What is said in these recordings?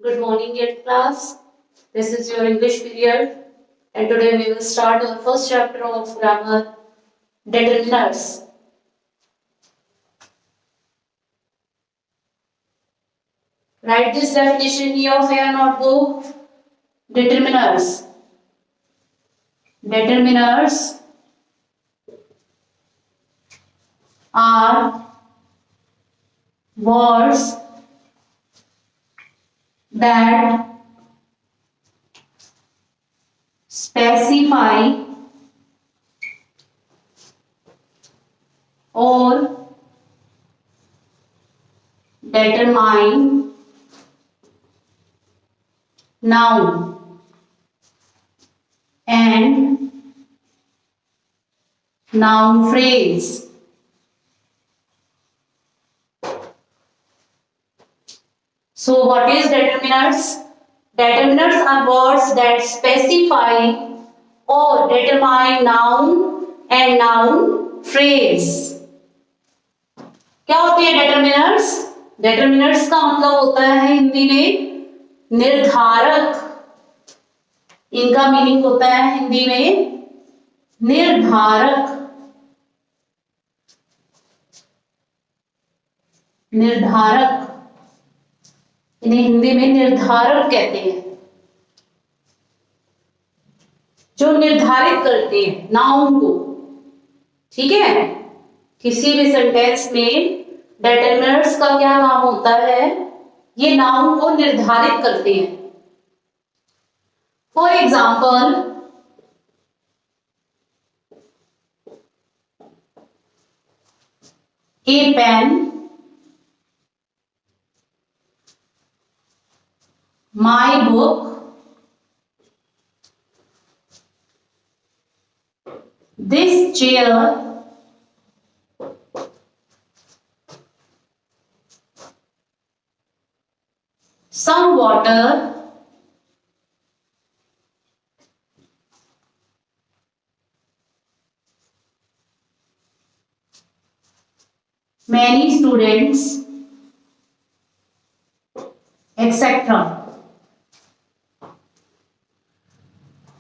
Good morning, dear class. This is your English period, and today we will start our first chapter of grammar, determiners. Write this definition in your fair notebook. Determiners. Determiners are words that specify or determine noun and noun phrase. So what is determiners? Determiners are words that specify or determine noun and noun phrase. क्या होते हैं determiners? Determiners का मतलब होता है हिंदी में निर्धारक। इनका मीनिंग होता है हिंदी में निर्धारक। निर्धारक इन्हें हिंदी में निर्धारक कहते हैं, जो निर्धारित करते हैं नाउन को। ठीक है, किसी भी सेंटेंस में डिटरमिनर्स का क्या नाम होता है? ये नाउन को निर्धारित करते हैं। For example, a pen, my book, this chair, some water, many students, etc.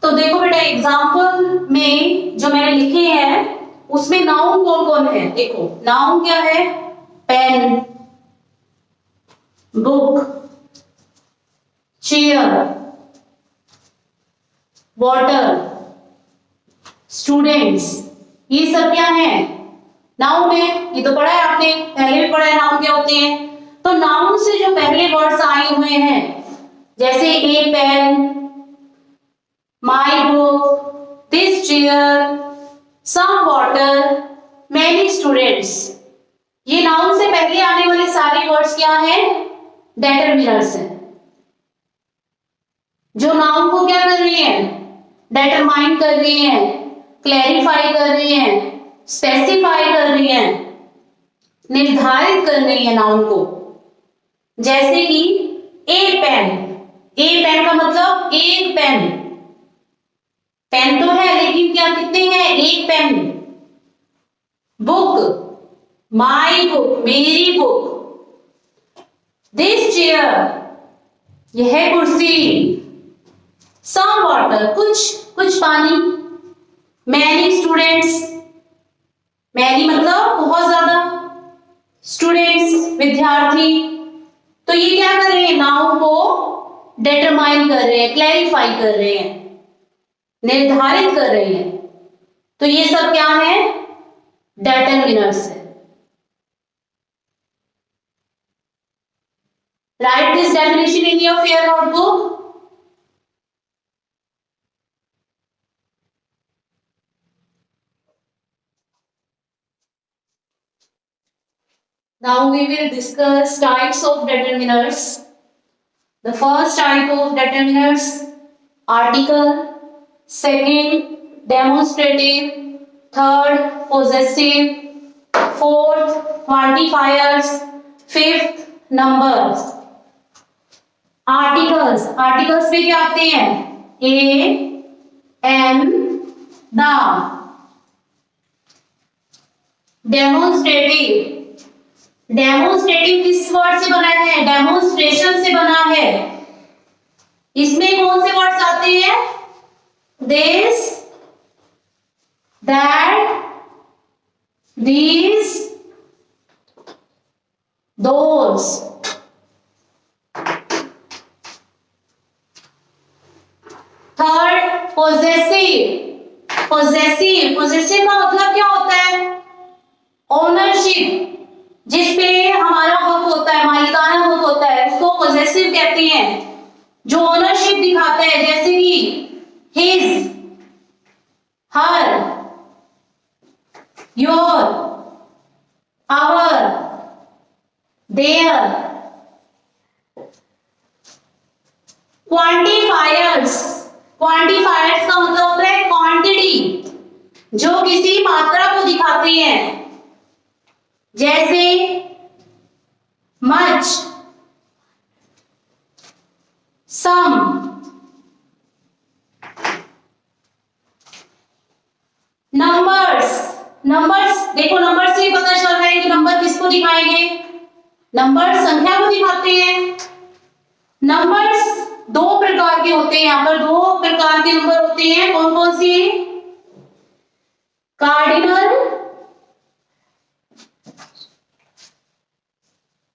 तो देखो बेटा, एग्जाम्पल में जो मैंने लिखे हैं उसमें नाउन कौन कौन है? देखो, नाउन क्या है? Pen, book, chair, water, students, ये सब क्या है? नाउन है। ये तो पढ़ा है आपने, पहले भी पढ़ा है नाउन क्या होते हैं। तो नाउन से जो पहले वर्ड्स आए हुए हैं, जैसे a pen, my book, this chair, some water, many students, ये नाउन से पहले आने वाले सारे वर्ड्स क्या हैं? डेटरमिनर्स हैं, जो नाउन को क्या कर रही हैं? डेटरमाइन कर रही हैं, क्लैरिफाई कर रही हैं, स्पेसिफाई कर रही हैं, निर्धारित कर रही है नाउन को। जैसे कि ए पेन, ए पेन का मतलब एक पेन। पेन तो है लेकिन क्या कितने हैं? एक पेन। बुक, माई बुक, मेरी बुक। दिस चेयर, यह कुर्सी। सम वाटर, कुछ पानी। मैनी स्टूडेंट्स, मैनी मतलब बहुत ज्यादा। स्टूडेंट्स, विद्यार्थी। तो ये क्या कर रहे हैं? नाउन को डिटरमाइन कर रहे हैं, क्लैरिफाई कर रहे हैं, निर्धारित कर रहे हैं। तो ये सब क्या है? डेटरमिनर्स है। Right this definition in your fair notebook. Now we will discuss types of determiners. The first type of determiners, article. Second, demonstrative. Third, possessive. Fourth, quantifiers. Fifth, numbers. Articles, articles में क्या आते हैं? A, am, the. Demonstrative, demonstrative किस word से बना है? Demonstration से बना है। इसमें कौन से वर्ड्स आते हैं? This, that, these, those. Third, possessive. possessive का मतलब क्या होता है? ओनरशिप, जिसपे हमारा हक होता है, मालिकाना हक होता है, उसको possessive कहते हैं, जो ओनरशिप दिखाता है, जैसे कि his, her, your, our, their. Quantifiers का मतलब होता है क्वांटिटी, जो किसी मात्रा को दिखाते हैं, जैसे मच, सम. नंबर्स देखो, नंबर से पता चल रहा है कि नंबर किसको दिखाएंगे? नंबर संख्या को दिखाते हैं. नंबर्स दो प्रकार के होते हैं, यहाँ पर दो प्रकार के नंबर होते हैं. कौन कौन से? Cardinal,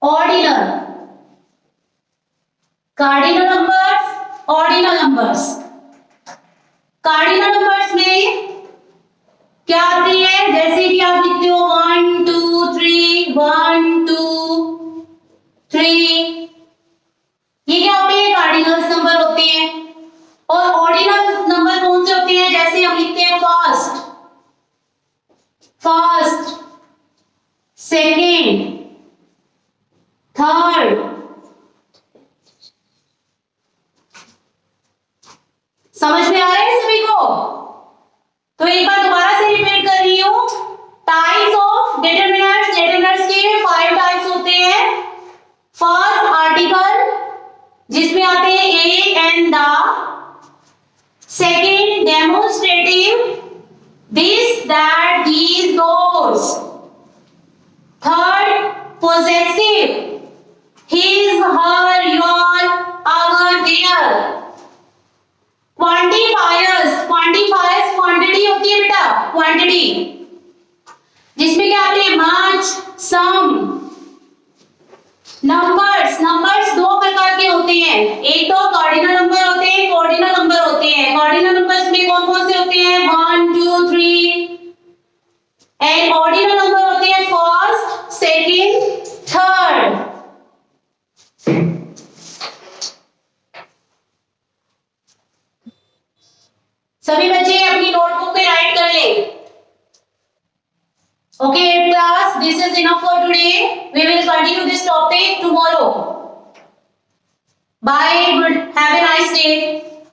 ordinal. Cardinal numbers, ordinal numbers. Cardinal numbers में क्या आती है? जैसे कि आप लिखते हो 1 2 3, 1 2 3, ये क्या होते हैं? कार्डिनल्स नंबर होते हैं. और ऑर्डिनल नंबर कौन से होते हैं? जैसे हम लिखते हैं फर्स्ट, सेकेंड, थर्ड. समझ में आ रहा है सभी को? तो एक बार दोबारा से रिपीट कर रही हूं. Types of determiners. डिटरमिनर्स के 5 टाइप्स होते हैं. फर्स्ट, आर्टिकल, जिसमें आते हैं a and the. Second, demonstrative, this, that, these, those. Third, possessive, his, her, your, our, their. Quantifiers quantity होती है बेटा, क्वांटिटी, जिसमें क्या आते हैं? मच, सम. नंबर्स दो प्रकार के होते हैं. एक तो कार्डिनल नंबर होते हैं, एक ऑर्डिनल नंबर होते हैं. कार्डिनल नंबर्स में कौन कौन से होते हैं? 1 2 3. एंड ऑर्डिनल नंबर होते हैं फर्स्ट, सेकेंड, थर्ड. सभी बच्चे अपनी नोटबुक पे राइट कर ले. Okay, class, this is enough for today. We will continue this topic tomorrow. Bye. Good. Have a nice day.